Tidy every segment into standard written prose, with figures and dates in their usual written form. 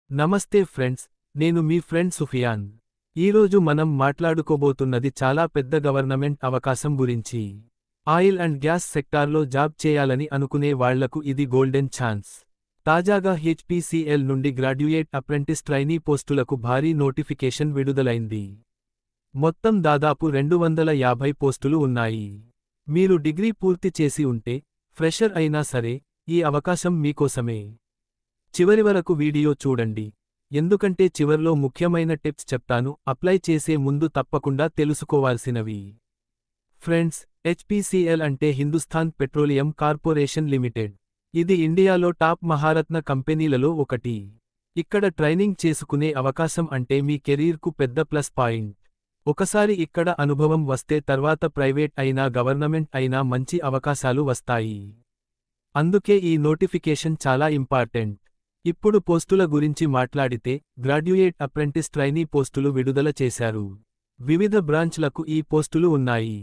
నమస్తే ఫ్రెండ్స్, నేను మీ ఫ్రెండ్ సుఫియాన్. ఈరోజు మనం మాట్లాడుకోబోతున్నది చాలా పెద్ద గవర్నమెంట్ అవకాశం గురించి. ఆయిల్ అండ్ గ్యాస్ సెక్టార్లో జాబ్ చేయాలని అనుకునే వాళ్లకు ఇది గోల్డెన్ ఛాన్స్. తాజాగా హెచ్పీసీఎల్ నుండి గ్రాడ్యుయేట్ అప్రెంటిస్ ట్రైనీ పోస్టులకు భారీ నోటిఫికేషన్ విడుదలైంది. మొత్తం దాదాపు 250 పోస్టులు ఉన్నాయి. మీరు డిగ్రీ పూర్తి చేసి ఉంటే, ఫ్రెషర్ అయినా సరే, ఈ అవకాశం మీకోసమే. చివరి వరకు వీడియో చూడండి, ఎందుకంటే చివర్లో ముఖ్యమైన టిప్స్ చెప్తాను. అప్లై చేసే ముందు తప్పకుండా తెలుసుకోవాల్సినవి. ఫ్రెండ్స్, హెచ్పీసీఎల్ అంటే హిందుస్థాన్ పెట్రోలియం కార్పొరేషన్ లిమిటెడ్. ఇది ఇండియాలో టాప్ మహారత్న కంపెనీలలో ఒకటి. ఇక్కడ ట్రైనింగ్ చేసుకునే అవకాశం అంటే మీ కెరీర్కు పెద్ద ప్లస్ పాయింట్. ఒకసారి ఇక్కడ అనుభవం వస్తే తర్వాత ప్రైవేట్ అయినా గవర్నమెంట్ అయినా మంచి అవకాశాలు వస్తాయి. అందుకే ఈ నోటిఫికేషన్ చాలా ఇంపార్టెంట్. ఇప్పుడు పోస్టుల గురించి మాట్లాడితే, గ్రాడ్యుయేట్ అప్రెంటిస్ ట్రైనీ పోస్టులు విడుదల చేశారు. వివిధ బ్రాంచ్లకు ఈ పోస్టులు ఉన్నాయి.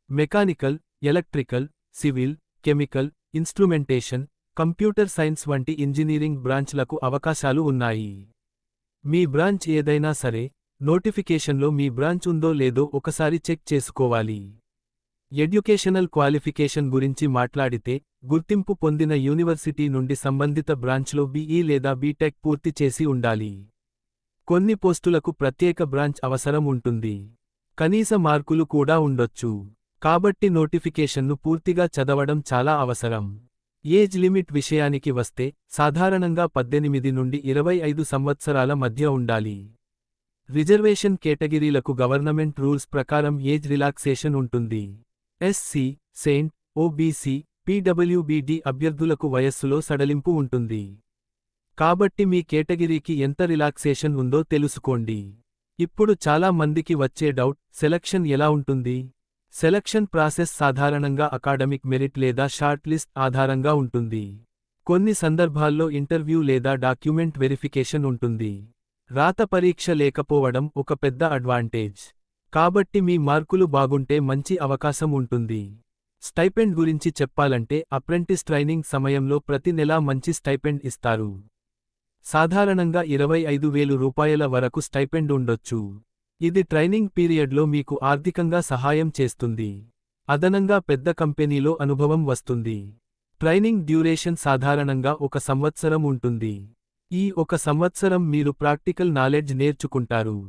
Mechanical, electrical, civil, chemical, instrumentation, computer science వంటి ఇంజనీరింగ్ బ్రాంచ్లకు అవకాశాలు ఉన్నాయి. మీ బ్రాంచ్ ఏదైనా సరే, నోటిఫికేషన్లో మీ బ్రాంచ్ ఉందో లేదో ఒకసారి చెక్ చేసుకోవాలి. ఎడ్యుకేషనల్ క్వాలిఫికేషన్ గురించి మాట్లాడితే, గుర్తింపు పొందిన యూనివర్సిటీ నుండి సంబంధిత బ్రాంచ్లో బీఈ లేదా బీటెక్ పూర్తి చేసి ఉండాలి. కొన్ని పోస్టులకు ప్రత్యేక బ్రాంచ్ అవసరం ఉంటుంది. కనీస మార్కులు కూడా ఉండొచ్చు. కాబట్టి నోటిఫికేషన్ను పూర్తిగా చదవడం చాలా అవసరం. ఏజ్ లిమిట్ విషయానికి వస్తే, సాధారణంగా 18 నుండి 25 సంవత్సరాల మధ్య ఉండాలి. రిజర్వేషన్ కేటగిరీలకు గవర్నమెంట్ రూల్స్ ప్రకారం ఏజ్ రిలాక్సేషన్ ఉంటుంది. ఎస్సీ, సెయింట్, ఓబీసీ, పీడబ్ల్యూబీడీ అభ్యర్థులకు వయస్సులో సడలింపు ఉంటుంది. కాబట్టి మీ కేటగిరీకి ఎంత రిలాక్సేషన్ ఉందో తెలుసుకోండి. ఇప్పుడు చాలా మందికి వచ్చే డౌట్, సెలక్షన్ ఎలా ఉంటుంది? సెలక్షన్ ప్రాసెస్ సాధారణంగా అకాడమిక్ మెరిట్ లేదా షార్ట్ లిస్ట్ ఆధారంగా ఉంటుంది. కొన్ని సందర్భాల్లో ఇంటర్వ్యూ లేదా డాక్యుమెంట్ వెరిఫికేషన్ ఉంటుంది. రాత పరీక్ష లేకపోవడం ఒక పెద్ద అడ్వాంటేజ్. కాబట్టి మీ మార్కులు బాగుంటే మంచి అవకాశం ఉంటుంది. స్టైపెండ్ గురించి చెప్పాలంటే, అప్రెంటిస్ ట్రైనింగ్ సమయంలో ప్రతి నెలా మంచి స్టైపెండ్ ఇస్తారు. సాధారణంగా 25,000 రూపాయల వరకు స్టైపెండ్ ఉండొచ్చు. ఇది ట్రైనింగ్ పీరియడ్లో మీకు ఆర్థికంగా సహాయం చేస్తుంది. అదనంగా పెద్ద కంపెనీలో అనుభవం వస్తుంది. ట్రైనింగ్ డ్యూరేషన్ సాధారణంగా 1 సంవత్సరం ఉంటుంది. ఈ 1 సంవత్సరం మీరు ప్రాక్టికల్ నాలెడ్జ్ నేర్చుకుంటారు.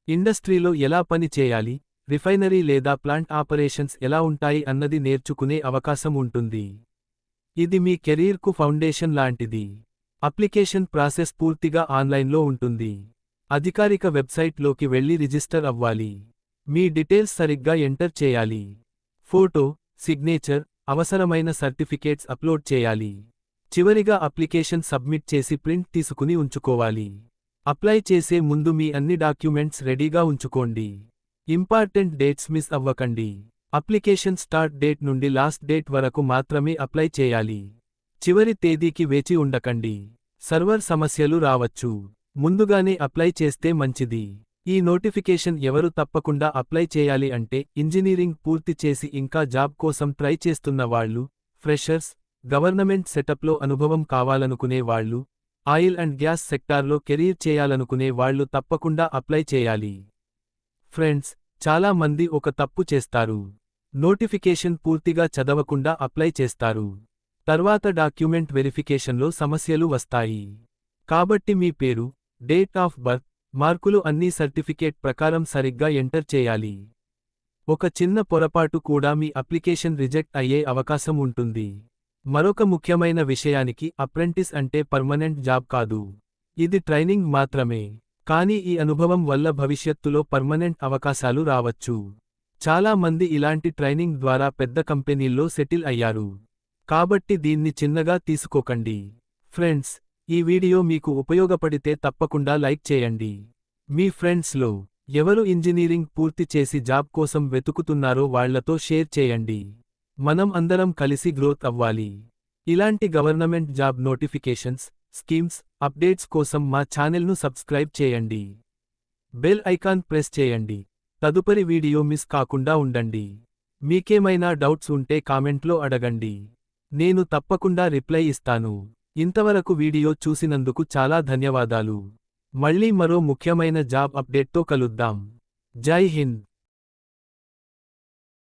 ఇండస్ట్రీలో ఎలా పని చేయాలి, రిఫైనరీ లేదా ప్లాంట్ ఆపరేషన్స్ ఎలా ఉంటాయి అన్నది నేర్చుకునే అవకాశం ఉంటుంది. ఇది మీ కెరీర్కు ఫౌండేషన్ లాంటిది. అప్లికేషన్ ప్రాసెస్ పూర్తిగా ఆన్లైన్లో ఉంటుంది. అధికారిక వెబ్సైట్లోకి వెళ్లి రిజిస్టర్ అవ్వాలి. మీ డీటెయిల్స్ సరిగ్గా ఎంటర్ చేయాలి. ఫోటో, సిగ్నేచర్, అవసరమైన సర్టిఫికేట్స్ అప్లోడ్ చేయాలి. చివరిగా అప్లికేషన్ సబ్మిట్ చేసి ప్రింట్ తీసుకుని ఉంచుకోవాలి. అప్లై చేసే ముందు మీ అన్ని డాక్యుమెంట్స్ రెడీగా ఉంచుకోండి. ఇంపార్టెంట్ డేట్స్ మిస్ అవ్వకండి. అప్లికేషన్ స్టార్ట్ డేట్ నుండి లాస్ట్ డేట్ వరకు మాత్రమే అప్లై చేయాలి. చివరి తేదీకి వేచి ఉండకండి. సర్వర్ సమస్యలు రావచ్చు. ముందుగానే అప్లై చేస్తే మంచిది. ఈ నోటిఫికేషన్ ఎవరు తప్పకుండా అప్లై చేయాలి అంటే, ఇంజనీరింగ్ పూర్తి చేసి ఇంకా జాబ్ కోసం ట్రై చేస్తున్న వాళ్ళు, ఫ్రెషర్స్, గవర్నమెంట్ సెటప్లో అనుభవం కావాలనుకునే వాళ్ళు, ఆయిల్ అండ్ గ్యాస్ సెక్టార్లో కెరీర్ చేయాలనుకునే వాళ్ళు తప్పకుండా అప్లై చేయాలి. ఫ్రెండ్స్, చాలా మంది ఒక తప్పు చేస్తారు. నోటిఫికేషన్ పూర్తిగా చదవకుండా అప్లై చేస్తారు. తర్వాత డాక్యుమెంట్ వెరిఫికేషన్లో సమస్యలు వస్తాయి. కాబట్టి మీ పేరు, డేట్ ఆఫ్ బర్త్, మార్కులు అన్నీ సర్టిఫికేట్ ప్రకారం సరిగ్గా ఎంటర్ చేయాలి. ఒక చిన్న పొరపాటు కూడా మీ అప్లికేషన్ రిజెక్ట్ అయ్యే అవకాశం ఉంటుంది. మరొక ముఖ్యమైన విషయానికి, అప్రెంటిస్ అంటే పర్మనెంట్ జాబ్ కాదు. ఇది ట్రైనింగ్ మాత్రమే. కానీ ఈ అనుభవం వల్ల భవిష్యత్తులో పర్మనెంట్ అవకాశాలు రావచ్చు. చాలా మంది ఇలాంటి ట్రైనింగ్ ద్వారా పెద్ద కంపెనీల్లో సెటిల్ అయ్యారు. కాబట్టి దీన్ని చిన్నగా తీసుకోకండి. ఫ్రెండ్స్, ఈ వీడియో మీకు ఉపయోగపడితే తప్పకుండా లైక్ చేయండి. మీ ఫ్రెండ్స్లో ఎవరు ఇంజనీరింగ్ పూర్తి చేసి జాబ్ కోసం వెతుకుతున్నారో వాళ్లతో షేర్ చేయండి. మనం అందరం కలిసి గ్రోత్ అవ్వాలి. ఇలాంటి government job notifications, schemes, updates కోసం మా ఛానెల్ను సబ్స్క్రైబ్ చేయండి. బెల్ ఐకాన్ ప్రెస్ చేయండి. తదుపరి వీడియో మిస్ కాకుండా ఉండండి. మీకేమైనా డౌట్స్ ఉంటే కామెంట్లో అడగండి. నేను తప్పకుండా రిప్లై ఇస్తాను. ఇంతవరకు వీడియో చూసినందుకు చాలా ధన్యవాదాలు. మళ్ళీ మరో ముఖ్యమైన జాబ్ అప్డేట్తో కలుద్దాం. జై హింద్.